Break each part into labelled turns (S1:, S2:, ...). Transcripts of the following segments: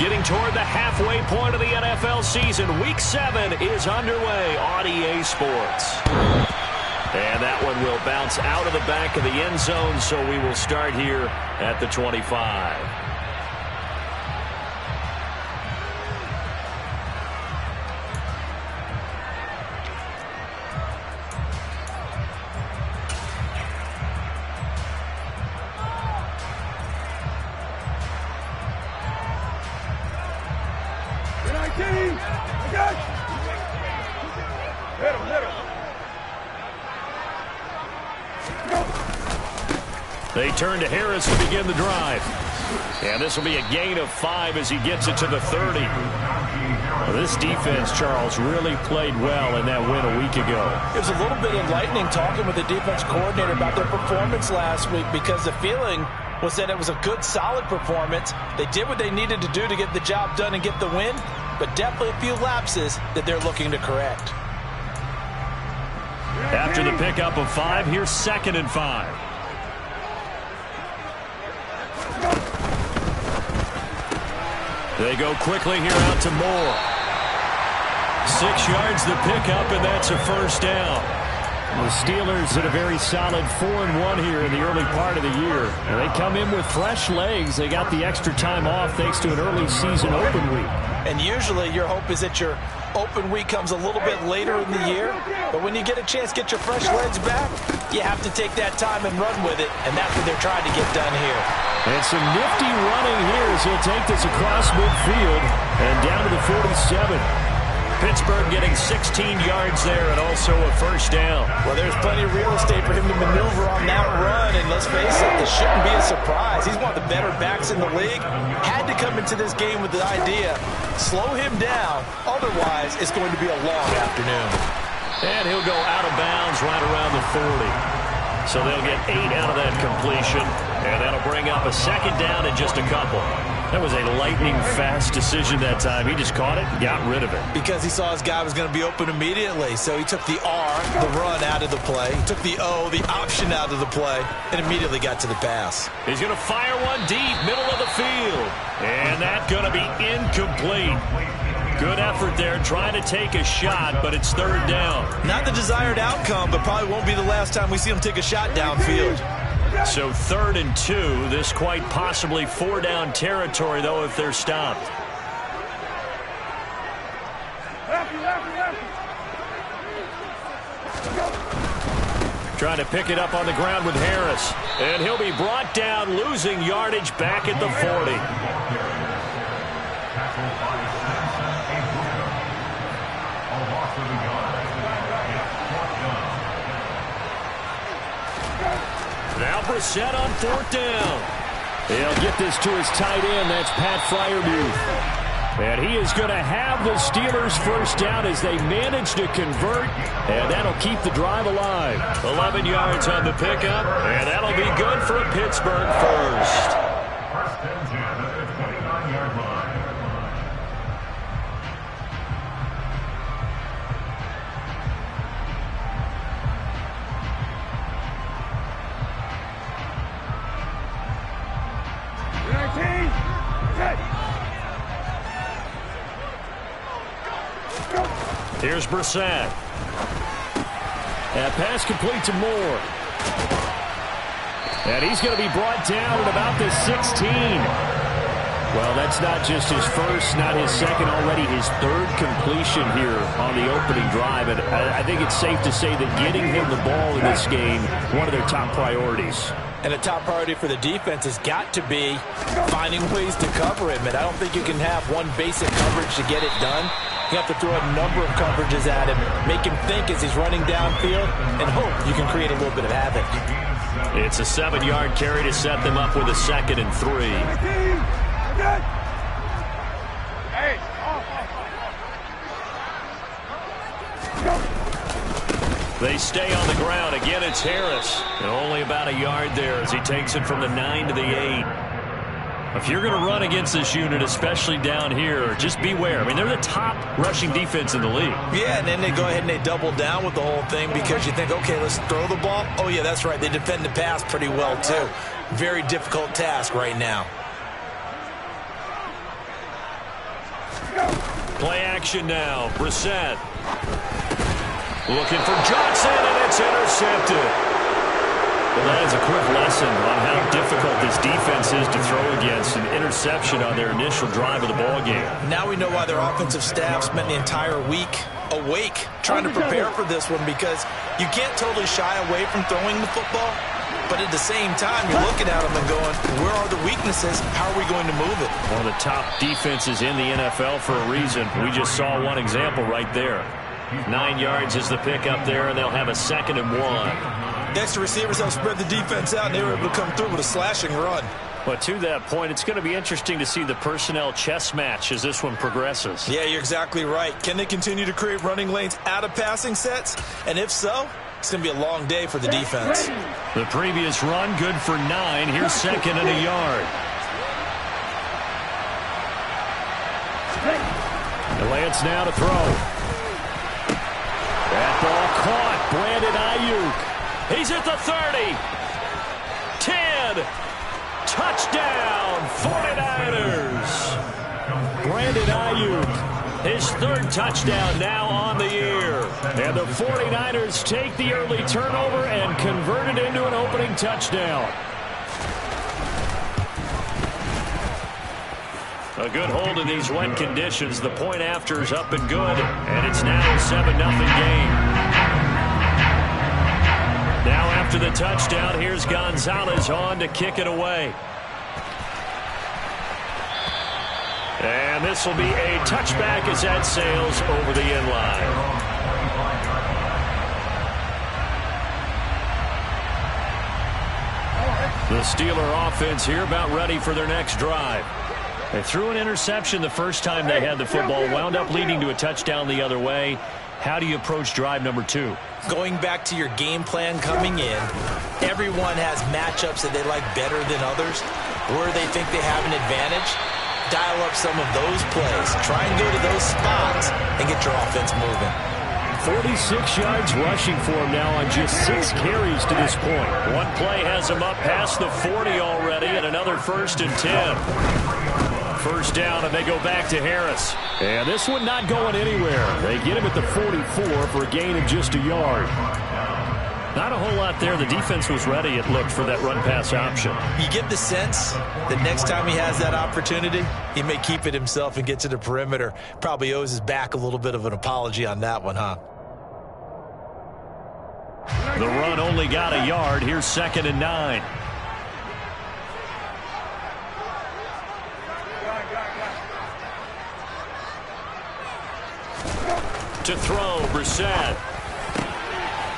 S1: Getting toward the halfway point of the NFL season. Week 7 is underway on EA Sports. And that one will bounce out of the back of the end zone, so we will start here at the 25. They turn to Harris to begin the drive. And this will be a gain of 5 as he gets it to the 30. Well, this defense, Charles, really played well in that win a week ago.
S2: It was a little bit enlightening talking with the defense coordinator about their performance last week, because the feeling was that it was a good, solid performance. They did what they needed to do to get the job done and get the win, but definitely a few lapses that they're looking to correct.
S1: After the pickup of 5, here's 2nd and 5. They go quickly here out to Moore. 6 yards the pickup, and that's a first down. The Steelers at a very solid 4-1 here in the early part of the year. And they come in with fresh legs. They got the extra time off thanks to an early season open week.
S2: And usually your hope is that your open week comes a little bit later in the year. But when you get a chance to get your fresh legs back, you have to take that time and run with it. And that's what they're trying to get done here.
S1: And some nifty running here as he'll take this across midfield and down to the 47. Pittsburgh getting 16 yards there and also a first down.
S2: Well, there's plenty of real estate for him to maneuver on that run. And let's face it, this shouldn't be a surprise. He's one of the better backs in the league. Had to come into this game with the idea, slow him down. Otherwise, it's going to be a long afternoon.
S1: And he'll go out of bounds right around the 40. So they'll get 8 out of that completion, and that'll bring up a 2nd down in just a couple. That was a lightning-fast decision that time. He just caught it and got rid of it.
S2: Because he saw his guy was going to be open immediately, so he took the R, the run, out of the play. He took the O, the option, out of the play, and immediately got to the pass.
S1: He's going to fire one deep, middle of the field. And that's going to be incomplete. Good effort there, trying to take a shot, but it's 3rd down.
S2: Not the desired outcome, but probably won't be the last time we see him take a shot downfield.
S1: So 3rd and 2, this quite possibly 4-down territory, though, if they're stopped. Trying to pick it up on the ground with Harris. And he'll be brought down, losing yardage back at the 40. Now Brissett on 4th down. They'll get this to his tight end. That's Pat Freiermuth. And he is going to have the Steelers first down as they manage to convert. And that'll keep the drive alive. 11 yards on the pickup. And that'll be good for a Pittsburgh first. First and 10 at the 29-yard line. Here's Brissett. That pass complete to Moore. And he's going to be brought down at about the 16. Well, that's not just his first, not his second, already his 3rd completion here on the opening drive. And I think it's safe to say that getting him the ball in this game, one of their top priorities.
S2: And a top priority for the defense has got to be finding ways to cover him. And I don't think you can have one basic coverage to get it done. You have to throw a number of coverages at him, make him think as he's running downfield, and hope you can create a little bit of havoc.
S1: It's a 7-yard carry to set them up with a 2nd and 3. They stay on the ground. Again, it's Harris. And only about a yard there as he takes it from the 9 to the 8. If you're going to run against this unit, especially down here, just beware. I mean, they're the top rushing defense in the league.
S2: Yeah, and then they go ahead and they double down with the whole thing because you think, okay, let's throw the ball. Oh, yeah, that's right. They defend the pass pretty well, too. Very difficult task right now.
S1: Play action now. Brissett. Looking for Johnson, and it's intercepted. Well, that is a quick lesson on how difficult this defense is to throw against an interception on their initial drive of the ballgame.
S2: Now we know why their offensive staff spent the entire week awake trying to prepare for this one, because you can't totally shy away from throwing the football, but at the same time, you're looking at them and going, where are the weaknesses? How are we going to move it?
S1: One of the top defenses in the NFL for a reason. We just saw one example right there. 9 yards is the pickup there, and they'll have a 2nd and 1.
S2: Next, the receivers helped spread the defense out, and they were able to come through with a slashing run.
S1: But to that point, it's going to be interesting to see the personnel chess match as this one progresses.
S2: Yeah, you're exactly right. Can they continue to create running lanes out of passing sets? And if so, it's going to be a long day for the defense.
S1: The previous run, good for 9. Here's 2nd and a yard. The Lance now to throw. That ball caught. Brandon Ayuk. He's at the 30. 10. Touchdown, 49ers. Brandon Ayuk, his 3rd touchdown now on the year. And the 49ers take the early turnover and convert it into an opening touchdown. A good hold in these wet conditions. The point after is up and good, and it's now a 7-0 game. Now after the touchdown, here's Gonzalez on to kick it away. And this will be a touchback as that sails over the end line. The Steeler offense here about ready for their next drive. They threw an interception the first time they had the football, wound up leading to a touchdown the other way. How do you approach drive number 2?
S2: Going back to your game plan coming in, everyone has matchups that they like better than others. Where they think they have an advantage, dial up some of those plays. Try and go to those spots and get your offense moving.
S1: 46 yards rushing for him now on just 6 carries to this point. One play has him up past the 40 already, and another 1st and 10. First down, and they go back to Harris. And this one not going anywhere. They get him at the 44 for a gain of just a yard. Not a whole lot there. The defense was ready, it looked, for that run-pass option.
S2: You get the sense that next time he has that opportunity, he may keep it himself and get to the perimeter. Probably owes his back a little bit of an apology on that one, huh?
S1: The run only got a yard. Here's 2nd and 9. To throw, Brissett.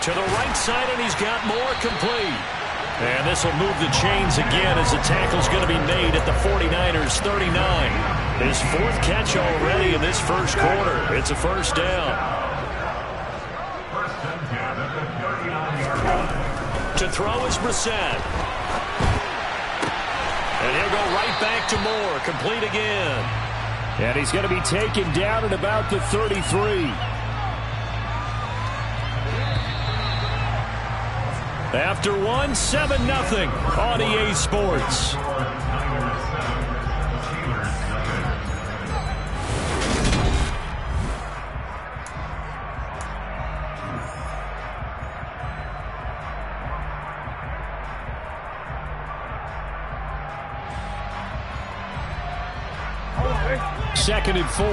S1: To the right side, and he's got more, complete. And this will move the chains again as the tackle's going to be made at the 49ers 39. His 4th catch already in this first quarter. It's a first down. To throw is Brissett. And he'll go right back to Moore, complete again. And he's going to be taken down at about the 33. After one, 7-0 on EA Sports. Second and 4.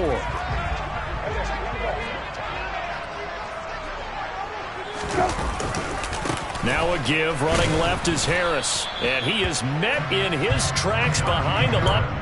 S1: Now a give, running left is Harris. And he is met in his tracks behind the line.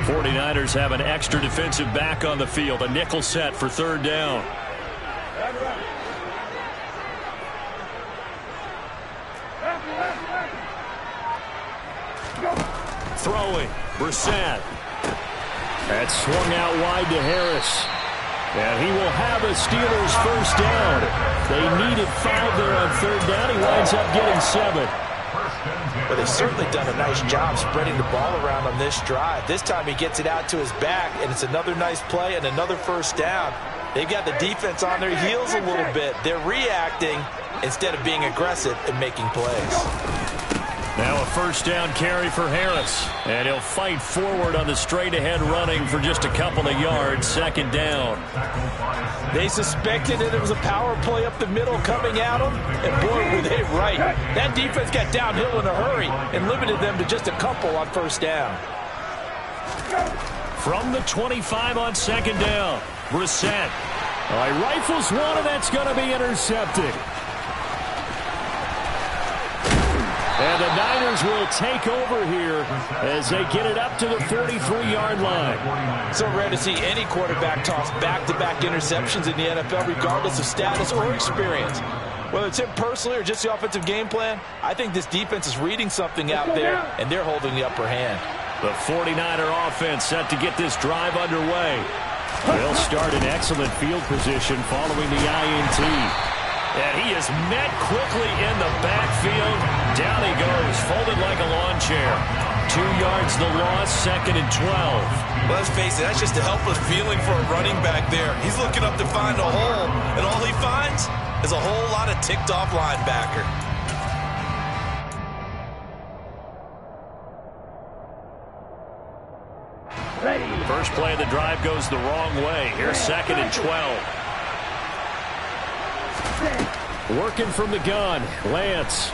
S1: '49ers have an extra defensive back on the field. A nickel set for third down. Throwing. Brissett. That's swung out wide to Harris. And he will have a Steelers first down. They needed 5 there on third down. He winds up getting 7.
S2: But they've certainly done a nice job spreading the ball around on this drive. This time he gets it out to his back, and it's another nice play and another first down. They've got the defense on their heels a little bit. They're reacting instead of being aggressive and making plays.
S1: Now a first down carry for Harris. And he'll fight forward on the straight-ahead running for just a couple of yards. Second down.
S2: They suspected that it was a power play up the middle coming at them. And boy, were they right. That defense got downhill in a hurry and limited them to just a couple on first down.
S1: From the 25 on second down. Brissett. All right, rifles one, and that's going to be intercepted. And the Niners will take over here as they get it up to the 43-yard line.
S2: So rare to see any quarterback toss back-to-back interceptions in the NFL, regardless of status or experience. Whether it's him personally or just the offensive game plan, I think this defense is reading something out there, and they're holding the upper hand.
S1: The 49er offense set to get this drive underway. They'll start in excellent field position following the INT. And he is met quickly in the backfield. Down he goes, folded like a lawn chair. 2 yards the loss, second and 12.
S3: Well, let's face it, that's just a helpless feeling for a running back there. He's looking up to find a hole, and all he finds is a whole lot of ticked-off linebacker.
S1: First play of the drive goes the wrong way. Here's second and 12. Working from the gun, Lance.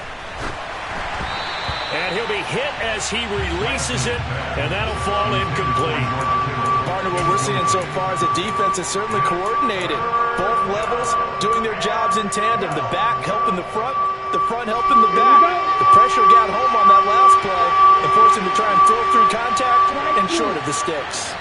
S1: And he'll be hit as he releases it, and that'll fall incomplete.
S2: Partner, what we're seeing so far is the defense is certainly coordinated. Both levels doing their jobs in tandem. The back helping the front helping the back. The pressure got home on that last play and forced him to try and throw through contact and short of the sticks.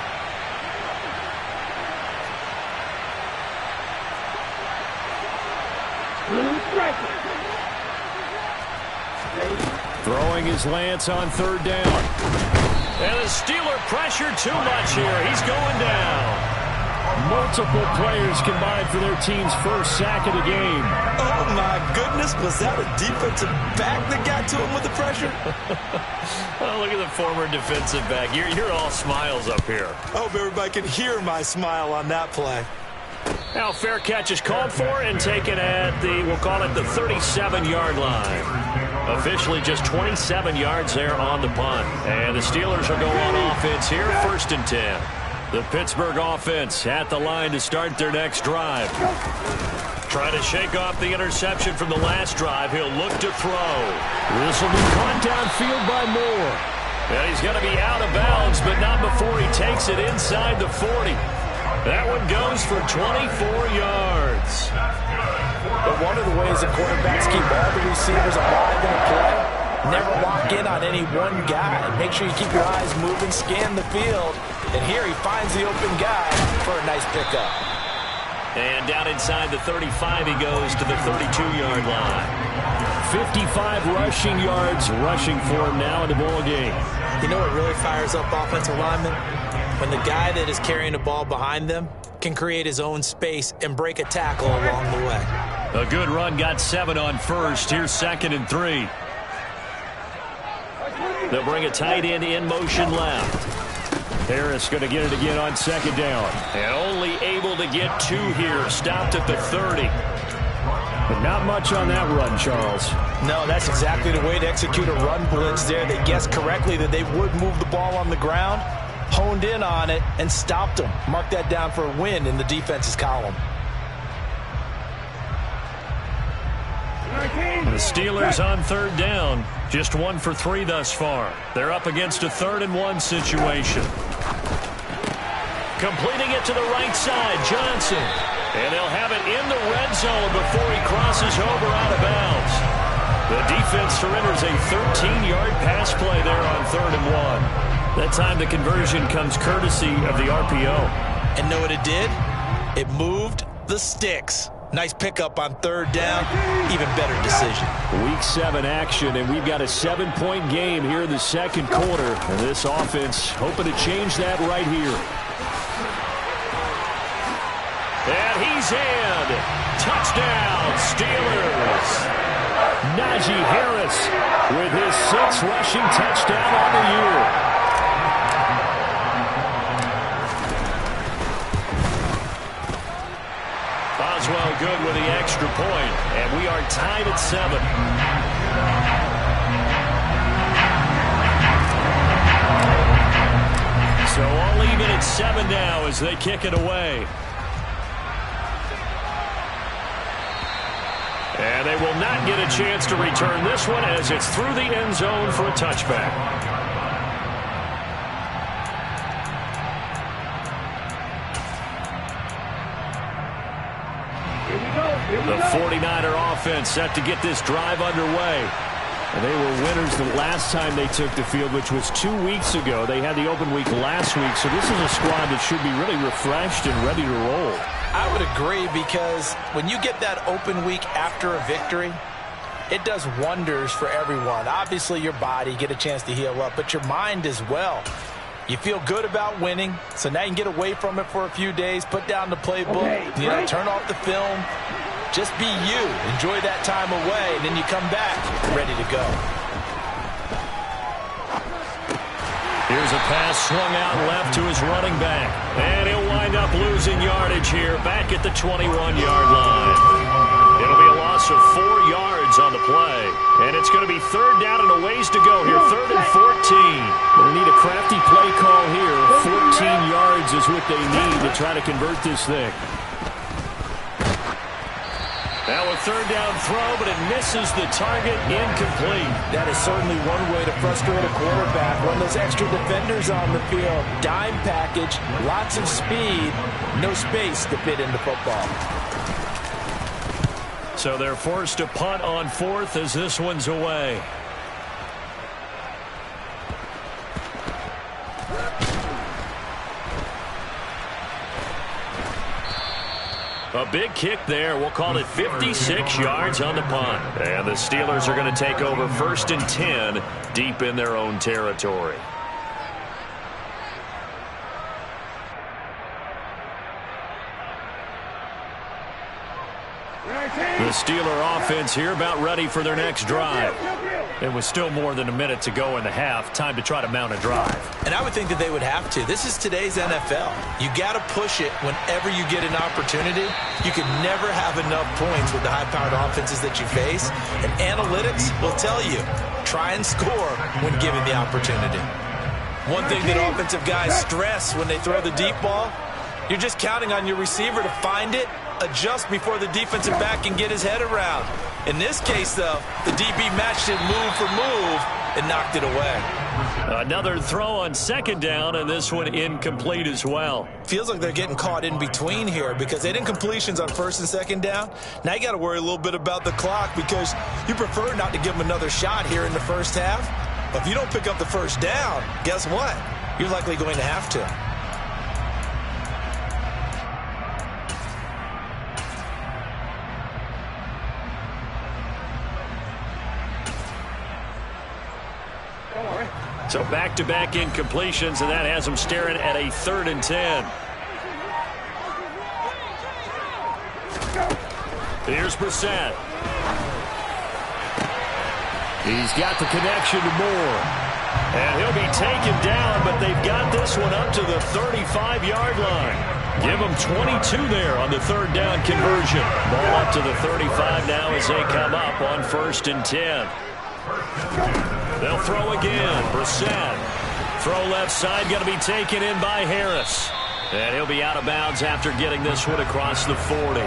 S1: Throwing his Lance on third down. And the Steeler pressure too much here. He's going down. Multiple players combined for their team's first sack of the game.
S3: Oh, my goodness. Was that a defensive back that got to him with the pressure?
S1: Oh, look at the former defensive back. You're all smiles up here.
S3: I hope everybody can hear my smile on that play.
S1: Now fair catch is called for and taken at we'll call it the 37-yard line. Officially just 27 yards there on the punt. And the Steelers will go on offense here, first and 10. The Pittsburgh offense at the line to start their next drive. Trying to shake off the interception from the last drive. He'll look to throw. This will be caught downfield by Moore. And he's going to be out of bounds, but not before he takes it inside the 40. That one goes for 24 yards.
S2: But one of the ways that quarterbacks keep all the receivers alive in a play, never lock in on any one guy. Make sure you keep your eyes moving, scan the field. And here he finds the open guy for a nice pickup.
S1: And down inside the 35 he goes to the 32-yard line. 55 rushing yards rushing for him now in the ball game.
S2: You know what really fires up offensive linemen? When the guy that is carrying the ball behind them can create his own space and break a tackle along the way.
S1: A good run, got 7 on first. Here's second and 3. They'll bring a tight end in motion left. Harris going to get it again on second down. And only able to get 2 here. Stopped at the 30. But not much on that run, Charles.
S2: No, that's exactly the way to execute a run blitz there. They guessed correctly that they would move the ball on the ground, honed in on it, and stopped them. Mark that down for a win in the defense's column.
S1: The Steelers on third down. Just 1 for 3 thus far. They're up against a 3rd and 1 situation. Completing it to the right side, Johnson. And they'll have it in the red zone before he crosses over out of bounds. The defense surrenders a 13-yard pass play there on 3rd and 1. That time the conversion comes courtesy of the RPO.
S2: And know what it did? It moved the sticks. Nice pickup on 3rd down. Even better decision.
S1: Week 7 action, and we've got a 7-point game here in the second quarter. And this offense hoping to change that right here. And he's in. Touchdown, Steelers. Najee Harris with his 6th rushing touchdown on the year. Boswell good with the extra point, and we are tied at 7. So all even at 7 now as they kick it away. And they will not get a chance to return this one as it's through the end zone for a touchback. The 49er offense set to get this drive underway. And they were winners the last time they took the field, which was 2 weeks ago. They had the open week last week, so this is a squad that should be really refreshed and ready to roll.
S2: I would agree, because when you get that open week after a victory, it does wonders for everyone. Obviously, your body, get a chance to heal up, but your mind as well. You feel good about winning, so now you can get away from it for a few days, put down the playbook, turn off the film. Just be you. Enjoy that time away, and then you come back ready to go.
S1: Here's a pass swung out left to his running back. And he'll wind up losing yardage here back at the 21-yard line. It'll be a loss of 4 yards on the play. And it's going to be 3rd down and a ways to go here. 3rd and 14. They'll need a crafty play call here. 14 yards is what they need to try to convert this thing. Now a 3rd down throw, but it misses the target, incomplete.
S2: That is certainly one way to frustrate a quarterback. Run those extra defenders on the field. Dime package, lots of speed, no space to fit in the football.
S1: So they're forced to punt on 4th as this one's away. A big kick there. We'll call it 56 yards on the punt. And the Steelers are going to take over 1st and 10 deep in their own territory. The Steeler offense here about ready for their next drive. It was still more than a minute to go in the half. Time to try to mount a drive.
S2: And I would think that they would have to. This is today's NFL. You got to push it whenever you get an opportunity. You can never have enough points with the high-powered offenses that you face. And analytics will tell you, try and score when given the opportunity. One thing that offensive guys stress when they throw the deep ball, you're just counting on your receiver to find it, adjust before the defensive back can get his head around. In this case, though, the DB matched it move for move and knocked it away.
S1: Another throw on 2nd down, and this one incomplete as well.
S2: Feels like they're getting caught in between here because they didn't completions on 1st and 2nd down. Now you got to worry a little bit about the clock because you prefer not to give them another shot here in the first half. But if you don't pick up the 1st down, guess what? You're likely going to have to.
S1: So back-to-back incompletions, and that has them staring at a 3rd and 10. Here's Brissett. He's got the connection to Moore. And he'll be taken down, but they've got this one up to the 35-yard line. Give them 22 there on the 3rd down conversion. Ball up to the 35 now as they come up on 1st and 10. They'll throw again. Brissett. Throw left side, going to be taken in by Harris. And he'll be out of bounds after getting this one across the 40.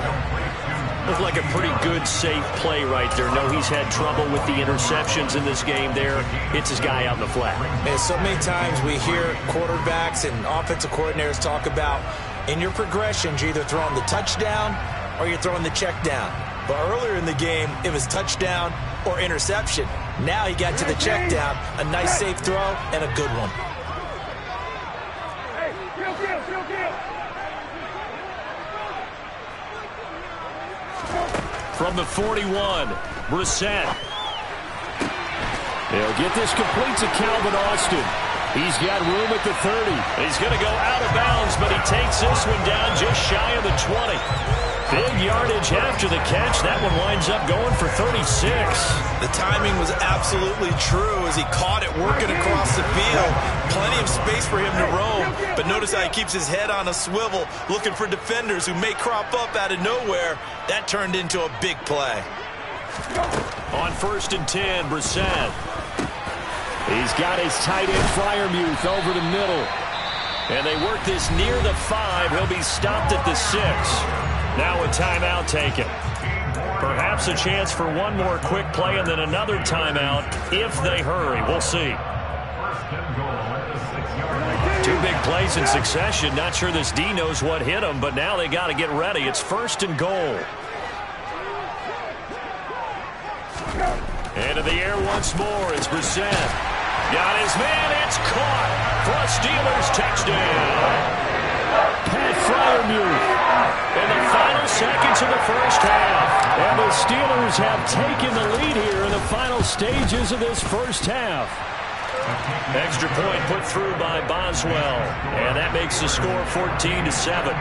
S1: Looked like a pretty good, safe play right there. No, he's had trouble with the interceptions in this game there. Hits his guy out in the flat.
S2: And so many times we hear quarterbacks and offensive coordinators talk about in your progressions, you're either throwing the touchdown or you're throwing the check down. But earlier in the game, it was touchdown or interception. Now he got to the check down, a nice safe throw, and a good one.
S1: From the 41, Brissett. He'll get this complete to Calvin Austin. He's got room at the 30. He's going to go out of bounds, but he takes this one down just shy of the 20. Big yardage after the catch. That one winds up going for 36.
S3: The timing was absolutely true as he caught it working across the field. Plenty of space for him to roam, but notice how he keeps his head on a swivel, looking for defenders who may crop up out of nowhere. That turned into a big play.
S1: On 1st and 10, Brissett. He's got his tight end Freiermuth over the middle. And they work this near the 5. He'll be stopped at the 6. Now a timeout taken. Perhaps a chance for one more quick play and then another timeout if they hurry. We'll see. 2 big plays in succession. Not sure this D knows what hit him, but now they got to get ready. It's 1st and goal. Into the air once more is Brissett. Got his man. It's caught for a Steelers touchdown. Pat Freiermuth in the final seconds of the first half. And the Steelers have taken the lead here in the final stages of this first half. Extra point put through by Boswell. And that makes the score 14-7.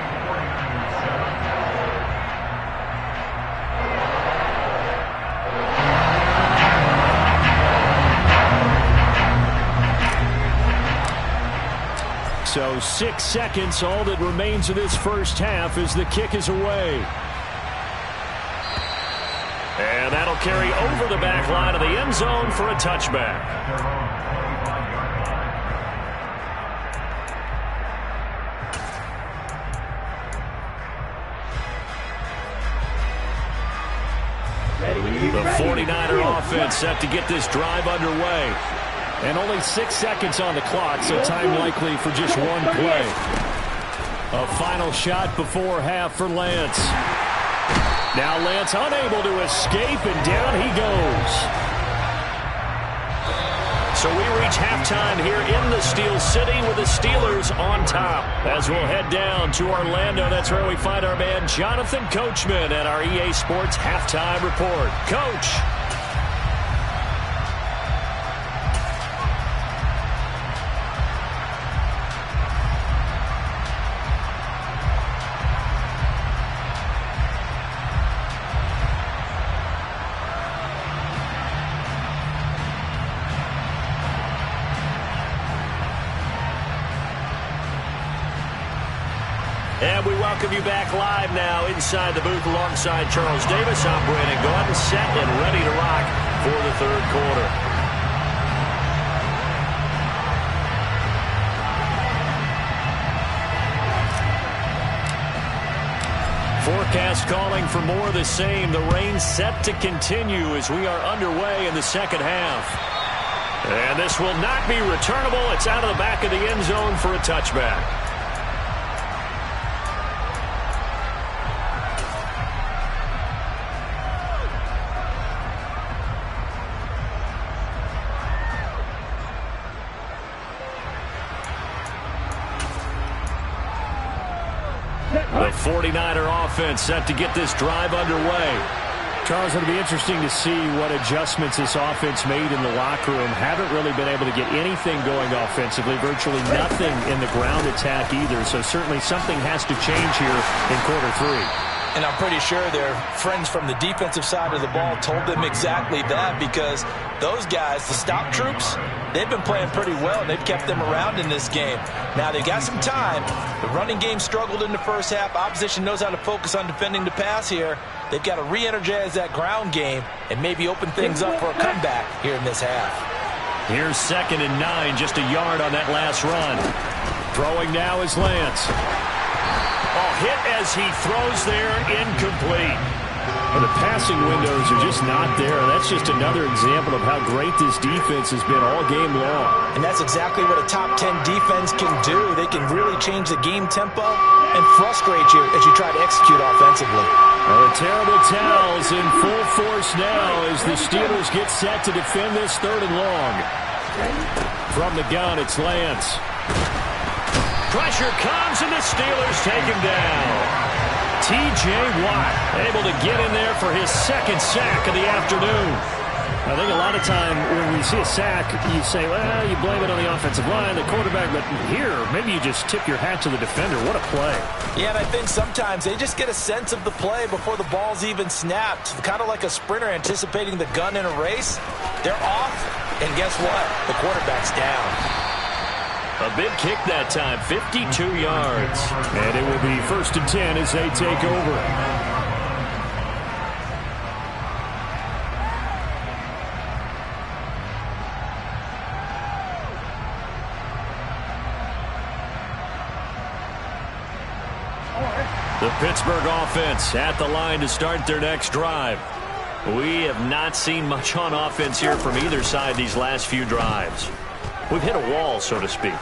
S1: So 6 seconds, all that remains of this first half as the kick is away. And that'll carry over the back line of the end zone for a touchback. The 49er offense set to get this drive underway. And only 6 seconds on the clock, so time likely for just one play. A final shot before half for Lance. Now Lance unable to escape, and down he goes. So we reach halftime here in the Steel City with the Steelers on top. As we'll head down to Orlando, that's where we find our man Jonathan Coachman at our EA Sports Halftime Report. Coach. And we welcome you back live now inside the booth alongside Charles Davis. I'm Brandon Gordon, set and ready to rock for the third quarter. Forecast calling for more of the same. The rain set to continue as we are underway in the second half. And this will not be returnable. It's out of the back of the end zone for a touchback. The 49er offense set to get this drive underway. Charles, it'll be interesting to see what adjustments this offense made in the locker room. Haven't really been able to get anything going offensively, virtually nothing in the ground attack either. So certainly something has to change here in quarter 3.
S2: And I'm pretty sure their friends from the defensive side of the ball told them exactly that, because those guys, the stop troops, they've been playing pretty well, and they've kept them around in this game. Now, they've got some time. The running game struggled in the first half. Opposition knows how to focus on defending the pass here. They've got to re-energize that ground game and maybe open things up for a comeback here in this half.
S1: Here's 2nd and 9, just a yard on that last run. Throwing now is Lance. Oh, hit as he throws there, incomplete. Well, the passing windows are just not there. That's just another example of how great this defense has been all game long.
S2: And that's exactly what a top 10 defense can do. They can really change the game tempo and frustrate you as you try to execute offensively.
S1: Well, the terrible towels in full force now as the Steelers get set to defend this 3rd and long. From the gun, it's Lance. Pressure comes, and the Steelers take him down. T.J. Watt able to get in there for his 2nd sack of the afternoon. I think a lot of time when we see a sack, you say, well, you blame it on the offensive line, the quarterback, but here, maybe you just tip your hat to the defender. What a play.
S2: Yeah, and I think sometimes they just get a sense of the play before the ball's even snapped. Kind of like a sprinter anticipating the gun in a race. They're off, and guess what? The quarterback's down.
S1: A big kick that time, 52 yards. And it will be 1st and 10 as they take over. The Pittsburgh offense at the line to start their next drive. We have not seen much on offense here from either side these last few drives. We've hit a wall, so to speak.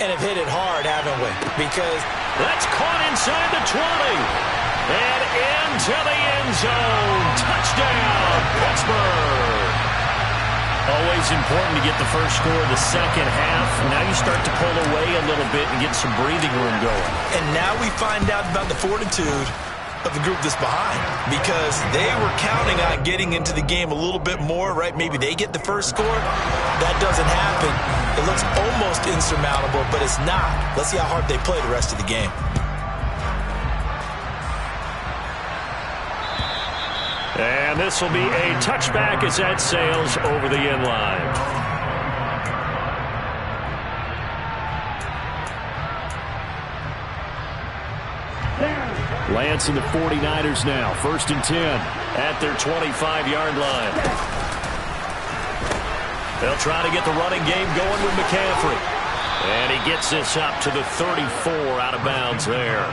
S2: And have hit it hard, haven't we? Because
S1: that's caught inside the 20. And into the end zone. Touchdown, Pittsburgh. Always important to get the first score of the second half. Now you start to pull away a little bit and get some breathing room going.
S3: And now we find out about the fortitude of the group that's behind, because they were counting on getting into the game a little bit more, right? Maybe they get the first score. That doesn't happen. It looks almost insurmountable, but it's not. Let's see how hard they play the rest of the game.
S1: And this will be a touchback as that sails over the end line. Lance and the 49ers now. 1st and 10 at their 25-yard line. They'll try to get the running game going with McCaffrey. And he gets this up to the 34 out of bounds there.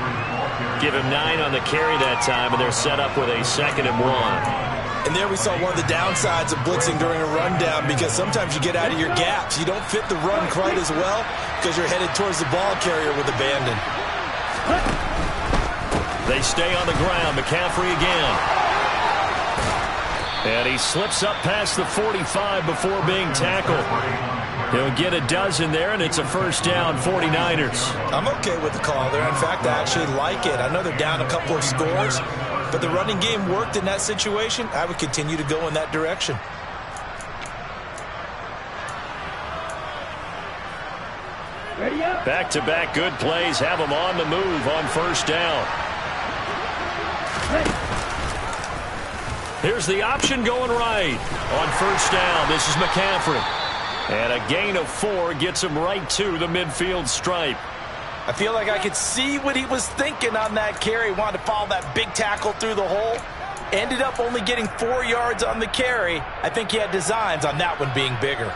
S1: Give him 9 on the carry that time, and they're set up with a 2nd and 1.
S3: And there we saw one of the downsides of blitzing during a rundown, because sometimes you get out of your gaps. You don't fit the run quite as well because you're headed towards the ball carrier with abandon.
S1: They stay on the ground. McCaffrey again. And he slips up past the 45 before being tackled. He'll get a dozen there, and it's a 1st down, 49ers.
S3: I'm okay with the call there. In fact, I actually like it. I know they're down a couple of scores, but the running game worked in that situation. I would continue to go in that direction.
S1: Back-to-back good plays have them on the move on 1st down. Here's the option going right on 1st down. This is McCaffrey. And a gain of 4 gets him right to the midfield stripe.
S2: I feel like I could see what he was thinking on that carry. Wanted to follow that big tackle through the hole. Ended up only getting 4 yards on the carry. I think he had designs on that one being bigger.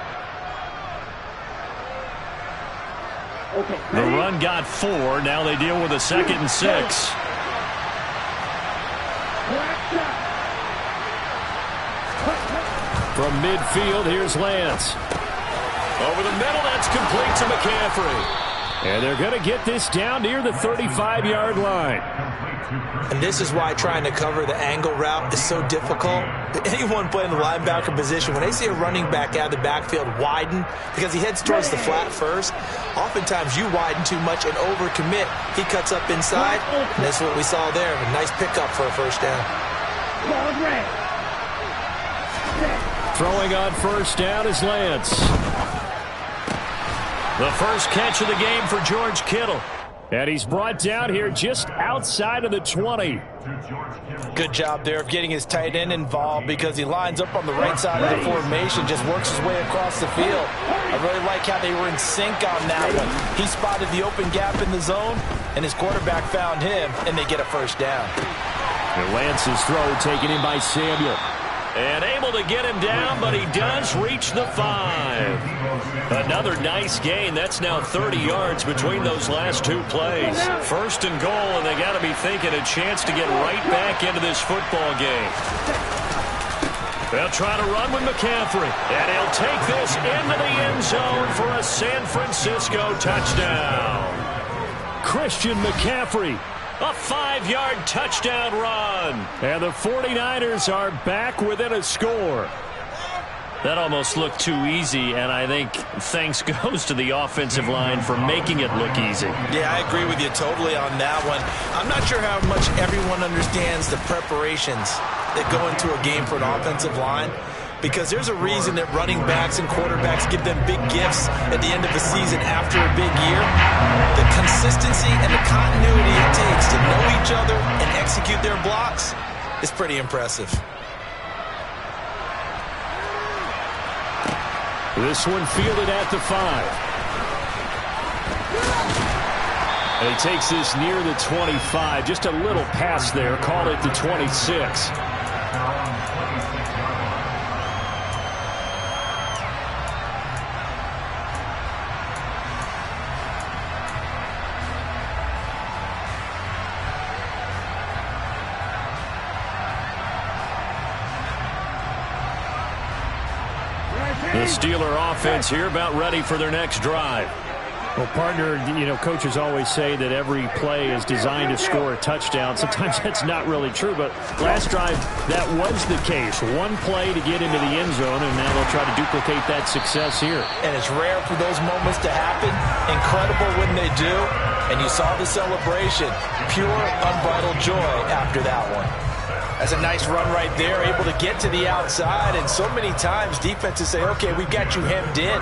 S1: The run got 4. Now they deal with a 2nd and 6. From midfield, here's Lance. Over the middle, that's complete to McCaffrey. And they're going to get this down near the 35-yard line.
S2: And this is why trying to cover the angle route is so difficult. Anyone playing the linebacker position, when they see a running back out of the backfield widen, because he heads towards the flat first, oftentimes you widen too much and overcommit. He cuts up inside, and that's what we saw there. A nice pickup for a 1st down.
S1: Throwing on 1st down is Lance. The first catch of the game for George Kittle. And he's brought down here just outside of the 20.
S2: Good job there of getting his tight end involved, because he lines up on the right side of the formation, just works his way across the field. I really like how they were in sync on that one. He spotted the open gap in the zone, and his quarterback found him, and they get a 1st down.
S1: And Lance's throw taken in by Samuel. And able to get him down, but he does reach the 5. Another nice gain. That's now 30 yards between those last 2 plays. First and goal, and they got to be thinking a chance to get right back into this football game. They'll try to run with McCaffrey, and he'll take this into the end zone for a San Francisco touchdown. Christian McCaffrey, a 5-yard touchdown run. And the 49ers are back within a score. That almost looked too easy, and I think thanks goes to the offensive line for making it look easy.
S3: Yeah, I agree with you totally on that one. I'm not sure how much everyone understands the preparations that go into a game for an offensive line, because there's a reason that running backs and quarterbacks give them big gifts at the end of the season after a big year. The consistency and the continuity it takes to know each other and execute their blocks is pretty impressive.
S1: This one fielded at the 5. And he takes this near the 25. Just a little pass there. Call it the 26. The Steeler offense here about ready for their next drive. Well, partner, coaches always say that every play is designed to score a touchdown. Sometimes that's not really true, but last drive, that was the case. One play to get into the end zone, and now they'll try to duplicate that success here.
S2: And it's rare for those moments to happen. Incredible when they do. And you saw the celebration. Pure, unbridled joy after that one. That's a nice run right there, able to get to the outside. And so many times defenses say, okay, we've got you hemmed in.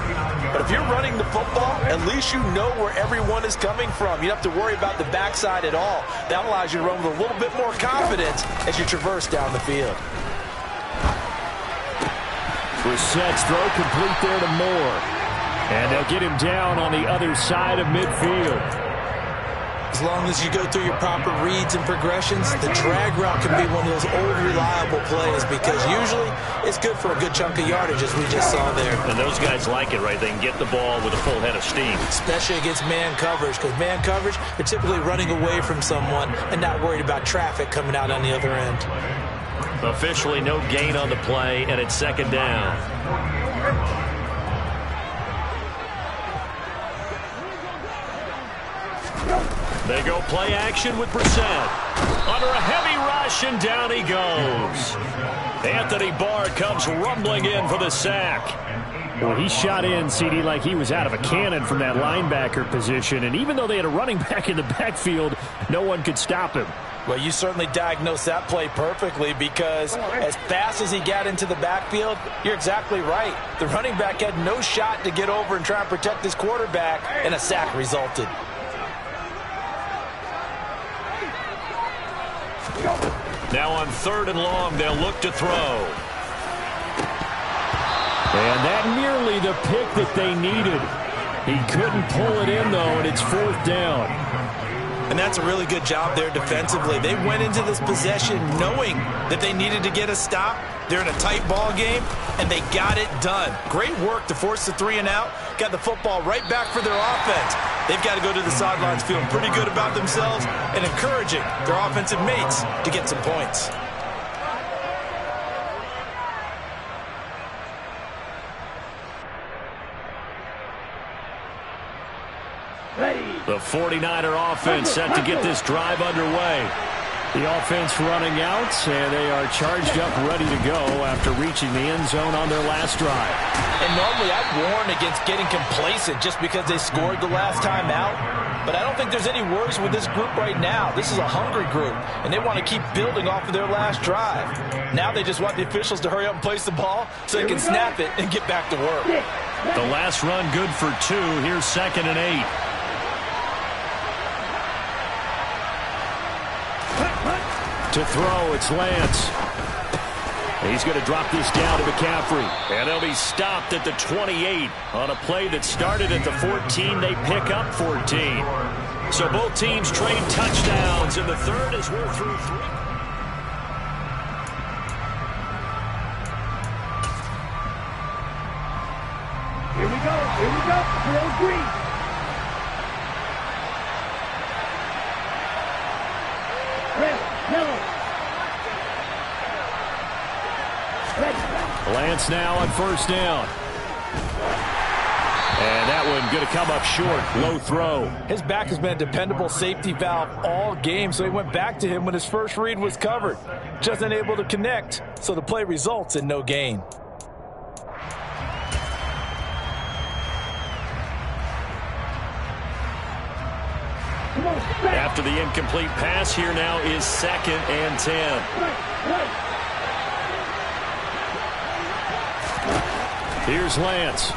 S2: But if you're running the football, at least you know where everyone is coming from. You don't have to worry about the backside at all. That allows you to run with a little bit more confidence as you traverse down the field.
S1: Brissett's throw complete there to Moore. And they'll get him down on the other side of midfield.
S2: As long as you go through your proper reads and progressions, the drag route can be one of those old reliable plays, because usually it's good for a good chunk of yardage, as we just saw there.
S1: And those guys like it, right? They can get the ball with a full head of steam.
S2: Especially against man coverage, because man coverage, they're typically running away from someone and not worried about traffic coming out on the other end.
S1: Officially no gain on the play, and it's second down. They go play action with Brissett. Under a heavy rush, and down he goes. Anthony Barr comes rumbling in for the sack. Well, he shot in, CD, like he was out of a cannon from that linebacker position. And even though they had a running back in the backfield, no one could stop him.
S2: Well, you certainly diagnosed that play perfectly, because as fast as he got into the backfield, you're exactly right. The running back had no shot to get over and try and protect his quarterback, and a sack resulted.
S1: Now on 3rd and long, they'll look to throw. And that nearly the pick that they needed. He couldn't pull it in, though, and it's 4th down.
S3: And that's a really good job there defensively. They went into this possession knowing that they needed to get a stop. They're in a tight ball game, and they got it done. Great work to force the 3 and out. Got the football right back for their offense. They've got to go to the sidelines feeling pretty good about themselves and encouraging their offensive mates to get some points.
S1: The 49er offense set to get this drive underway. The offense running out, and they are charged up, ready to go after reaching the end zone on their last drive.
S2: And normally I'd warn against getting complacent just because they scored the last time out. But I don't think there's any worries with this group right now. This is a hungry group, and they want to keep building off of their last drive. Now they just want the officials to hurry up and place the ball so they can snap it and get back to work.
S1: The last run good for 2. Here's 2nd and 8. To throw, it's Lance. He's going to drop this down to McCaffrey. And he'll be stopped at the 28 on a play that started at the 14. They pick up 14. So both teams trade touchdowns in the 3rd as we're through 3. Lance now on first down. And that one going to come up short. Low throw.
S2: His back has been a dependable safety valve all game, so he went back to him when his first read was covered. Just unable to connect, so the play results in no gain.
S1: After the incomplete pass, here now is 2nd and 10. Here's Lance.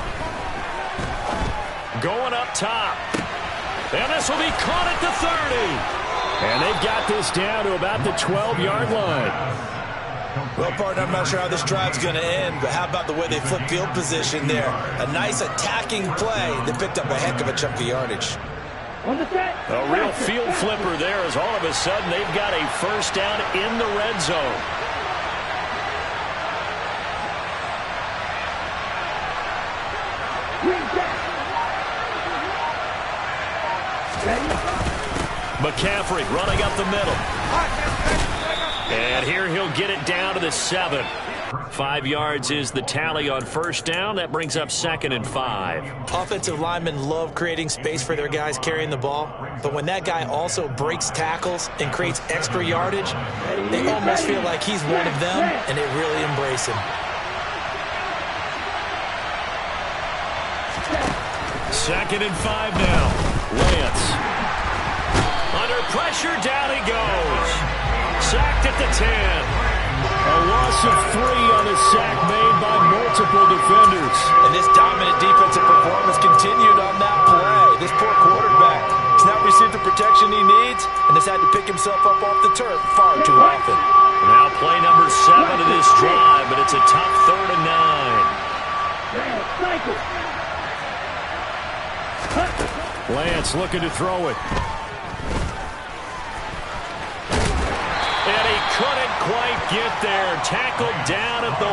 S1: Going up top. And this will be caught at the 30. And they've got this down to about the 12-yard line.
S3: Well, partner, I'm not sure how this drive's going to end, but how about the way they flip field position there? A nice attacking play. They picked up a heck of a chunk of yardage.
S1: A real field flipper there as all of a sudden they've got a first down in the red zone. McCaffrey running up the middle. And here he'll get it down to the 7. 5 yards is the tally on first down. That brings up 2nd and 5.
S3: Offensive linemen love creating space for their guys carrying the ball, but when that guy also breaks tackles and creates extra yardage, they almost feel like he's one of them, and they really embrace him.
S1: 2nd and 5 now. Lance. Under pressure, down he goes. Sacked at the 10. A loss of 3 on a sack made by multiple defenders.
S3: And this dominant defensive performance continued on that play. This poor quarterback has not received the protection he needs and has had to pick himself up off the turf far too often.
S1: Now play number 7 of this drive, but it's a tough 3rd and 9. Lance looking to throw it. And he couldn't quite get there. Tackled down at the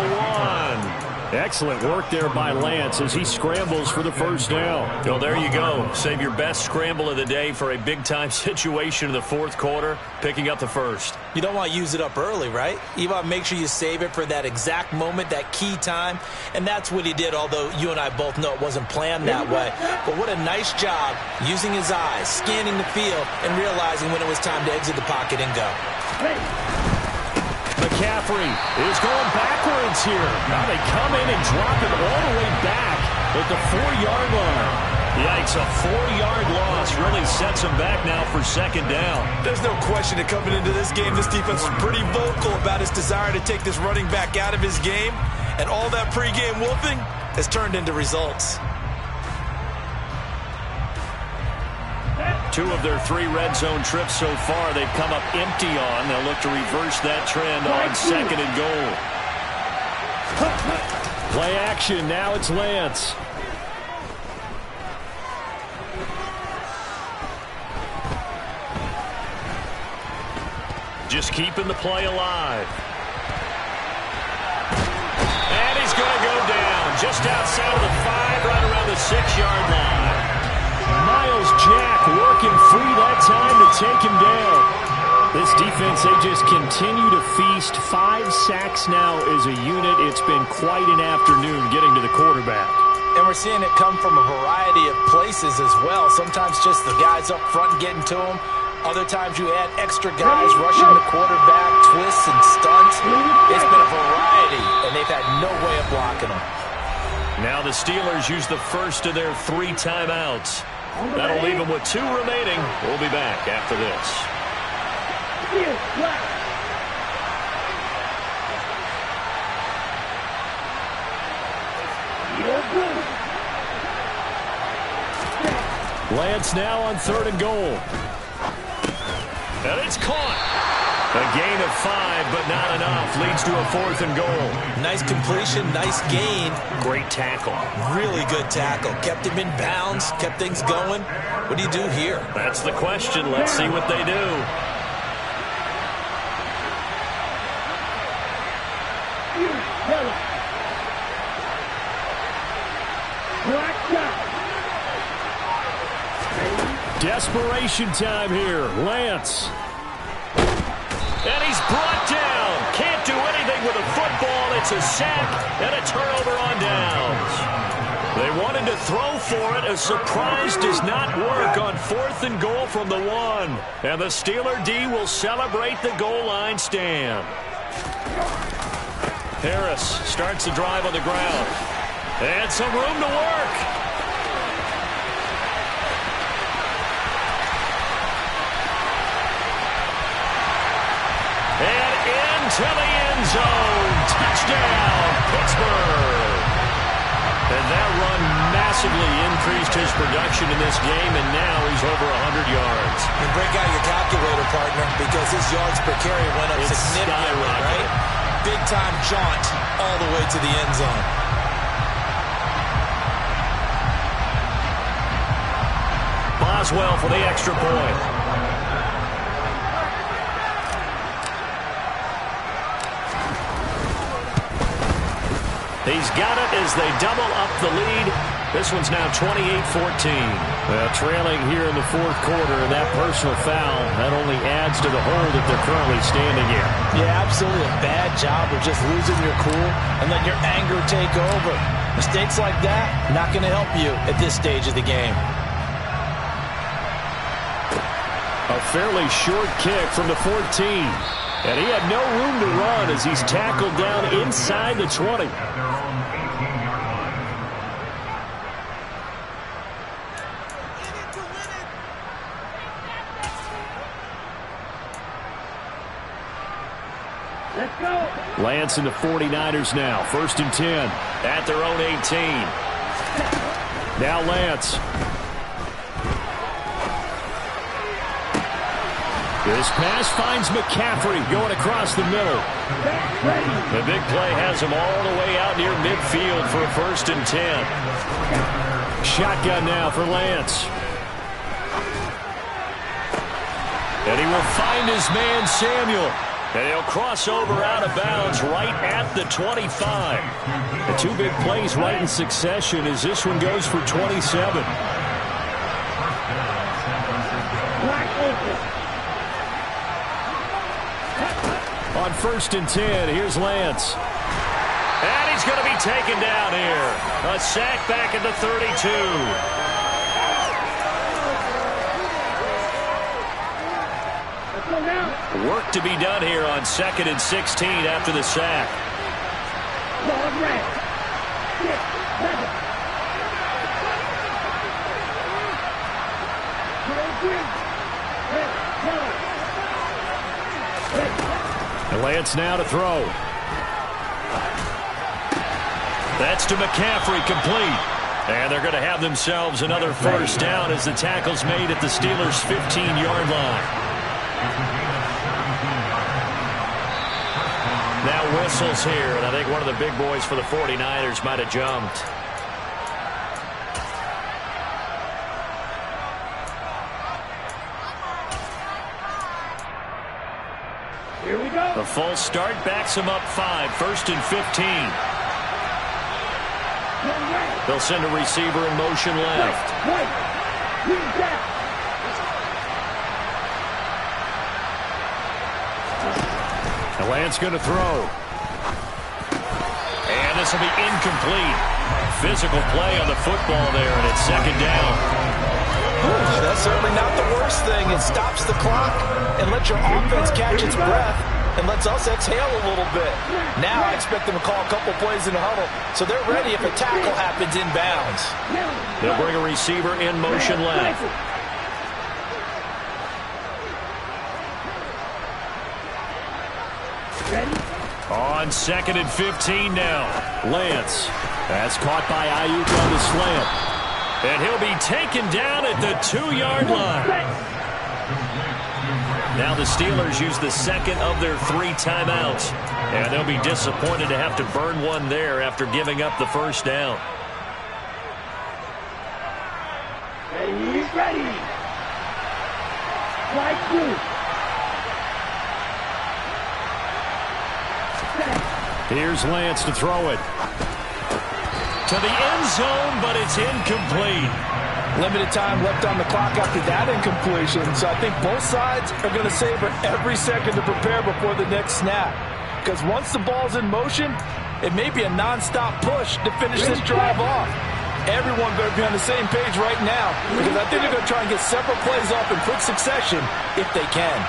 S1: 1. Excellent work there by Lance as he scrambles for the first down. Well, there you go. Save your best scramble of the day for a big-time situation in the 4th quarter, picking up the first.
S3: You don't want to use it up early, right? You want to make sure you save it for that exact moment, that key time. And that's what he did, although you and I both know it wasn't planned that way. But what a nice job using his eyes, scanning the field, and realizing when it was time to exit the pocket and go.
S1: McCaffrey is going backwards here. Now they come in and drop it all the way back at the 4-yard line. Yikes, a 4-yard loss really sets him back now for 2nd down.
S3: There's no question that coming into this game, this defense was pretty vocal about his desire to take this running back out of his game. And all that pregame wolfing has turned into results.
S1: 2 of their 3 red zone trips so far they've come up empty on. They'll look to reverse that trend on 2nd and goal. Play action. Now it's Lance. Just keeping the play alive. And he's going to go down just outside of the 5, right around the 6-yard line. Miles Jack working free that time to take him down. This defense, they just continue to feast. 5 sacks now as a unit. It's been quite an afternoon getting to the quarterback.
S2: And we're seeing it come from a variety of places as well. Sometimes just the guys up front getting to him. Other times you add extra guys rushing the quarterback, twists and stunts. It's been a variety, and they've had no way of blocking him.
S1: Now the Steelers use the first of their 3 timeouts. That'll leave them with 2 remaining. We'll be back after this. Lance now on 3rd and goal. And it's caught. A gain of 5, but not enough. Leads to a 4th and goal.
S3: Nice completion, nice gain.
S1: Great tackle.
S3: Really good tackle. Kept him in bounds, kept things going. What do you do here?
S1: That's the question. Let's see what they do. desperation time here. Lance. And he's brought down. Can't do anything with a football. It's a sack and a turnover on downs. They wanted to throw for it. A surprise does not work on 4th and goal from the 1. And the Steeler D will celebrate the goal line stand. Harris starts the drive on the ground. And some room to work. And into the end zone. Touchdown, Pittsburgh. And that run massively increased his production in this game, and now he's over 100 yards.
S2: And break out your calculator, partner, because his yards per carry went up significantly, right? Big-time jaunt all the way to the end zone.
S1: Boswell for the extra point. He's got it as they double up the lead. This one's now 28-14. Trailing here in the 4th quarter, and that personal foul, that only adds to the hole that they're currently standing in.
S2: Yeah, absolutely a bad job of just losing your cool and letting your anger take over. Mistakes like that, not going to help you at this stage of the game.
S1: A fairly short kick from the 14. And he had no room to run as he's tackled down inside the 20.
S4: Let's go.
S1: Lance and the 49ers now. 1st and 10 at their own 18. Now Lance. This pass finds McCaffrey going across the middle. The big play has him all the way out near midfield for a 1st and 10. Shotgun now for Lance. And he will find his man Samuel. And he'll cross over out of bounds right at the 25. The 2 big plays right in succession as this one goes for 27. On 1st and 10, here's Lance. And he's going to be taken down here. A sack back at the 32. Work to be done here on 2nd and 16 after the sack. And Lance now to throw. That's to McCaffrey, complete. And they're going to have themselves another 1st down as the tackle's made at the Steelers' 15-yard line. Now whistles here, and I think one of the big boys for the 49ers might have jumped.
S4: Here we go.
S1: The full start backs him up 5, 1st and 15. They'll send a receiver in motion left. And Lance going to throw. And this will be incomplete. Physical play on the football there, and it's 2nd down.
S2: That's certainly not the worst thing. It stops the clock and lets your offense catch its breath and lets us exhale a little bit. Now I expect them to call a couple plays in the huddle so they're ready if a tackle happens inbounds.
S1: They'll bring a receiver in motion left. On 2nd and 15 now. Lance. That's caught by Ayuk on the slant. And he'll be taken down at the 2-yard line. Now the Steelers use the 2nd of their 3 timeouts. And they'll be disappointed to have to burn one there after giving up the 1st down.
S4: He's ready. Right through.
S1: Here's Lance to throw it. To the end zone, but it's incomplete.
S2: Limited time left on the clock after that incompletion, so I think both sides are going to savor every second to prepare before the next snap. Because once the ball's in motion, it may be a non-stop push to finish this drive off. Everyone better be on the same page right now, because I think they're going to try and get several plays off in quick succession if they can.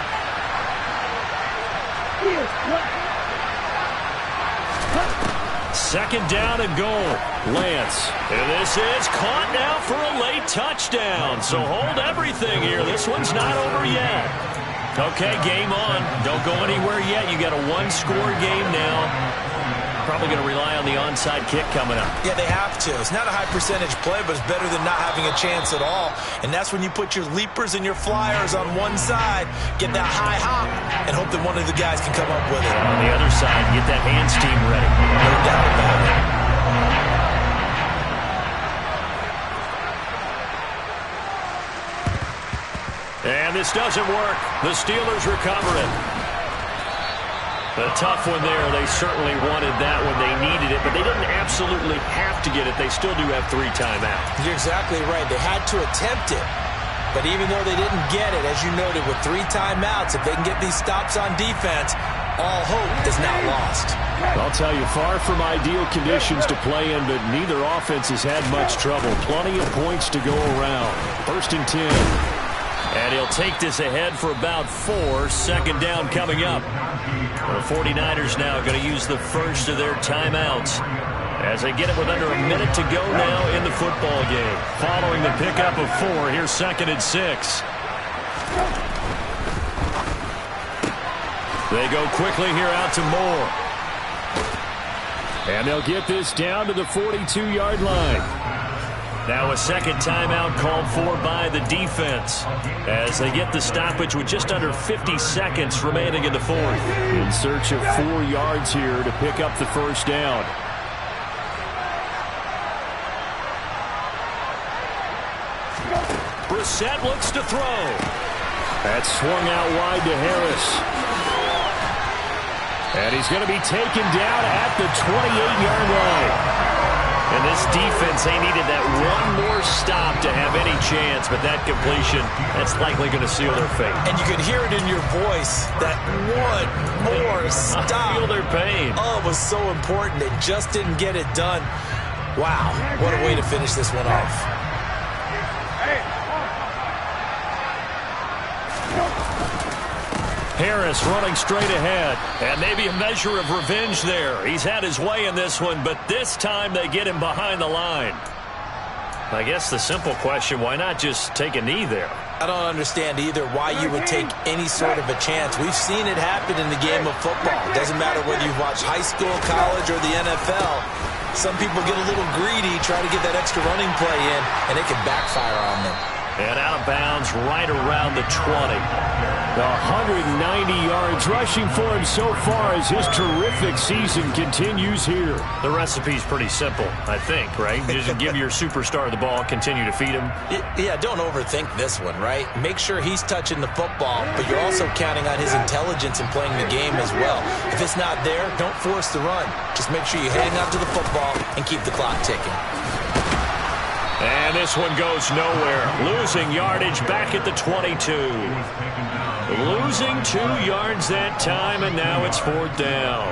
S1: Second down and goal. Lance. And this is caught now for a late touchdown. So hold everything here. This one's not over yet. Okay, game on. Don't go anywhere yet. You got a one-score game now. Probably going to rely on the onside kick coming up.
S3: Yeah, they have to. It's not a high-percentage play, but it's better than not having a chance at all. And that's when you put your leapers and your flyers on one side, get that high hop, and hope that one of the guys can come up with it.
S1: On the other side, get that hands team ready.
S3: No doubt about it.
S1: And this doesn't work. The Steelers recover it. A tough one there. They certainly wanted that when they needed it, but they didn't absolutely have to get it. They still do have 3 timeouts.
S3: You're exactly right. They had to attempt it. But even though they didn't get it, as you noted, with 3 timeouts, if they can get these stops on defense, all hope is not lost.
S1: I'll tell you, far from ideal conditions to play in, but neither offense has had much trouble. Plenty of points to go around. 1st and 10. And he'll take this ahead for about 4. Second down coming up. The 49ers now going to use the first of their timeouts as they get it with under a minute to go now in the football game. Following the pickup of 4, here's 2nd and 6. They go quickly here out to Moore. And they'll get this down to the 42-yard line. Now a second timeout called for by the defense as they get the stoppage with just under 50 seconds remaining in the 4th. In search of 4 yards here to pick up the first down. Brissett looks to throw. That's swung out wide to Harris. And he's going to be taken down at the 28-yard line. And this defense, they needed that one more stop to have any chance, but that completion, that's likely going to seal their fate.
S3: And you could hear it in your voice, that one more stop.
S1: I feel their pain.
S3: Oh, it was so important. They just didn't get it done. Wow, what a way to finish this one off.
S1: Harris running straight ahead, and maybe a measure of revenge there. He's had his way in this one, but this time they get him behind the line. I guess the simple question, why not just take a knee there?
S3: I don't understand either why you would take any sort of a chance. We've seen it happen in the game of football. It doesn't matter whether you've watched high school, college, or the NFL. Some people get a little greedy, try to get that extra running play in, and it can backfire on them.
S1: And out of bounds right around the 20. 190 yards rushing for him so far as his terrific season continues here. The recipe's pretty simple, I think, right? Just give your superstar the ball, continue to feed him.
S3: Yeah, don't overthink this one, right? Make sure he's touching the football, but you're also counting on his intelligence in playing the game as well. If it's not there, don't force the run. Just make sure you hang on to the football and keep the clock ticking.
S1: And this one goes nowhere. Losing yardage back at the 22. Losing 2 yards that time, and now it's 4th down.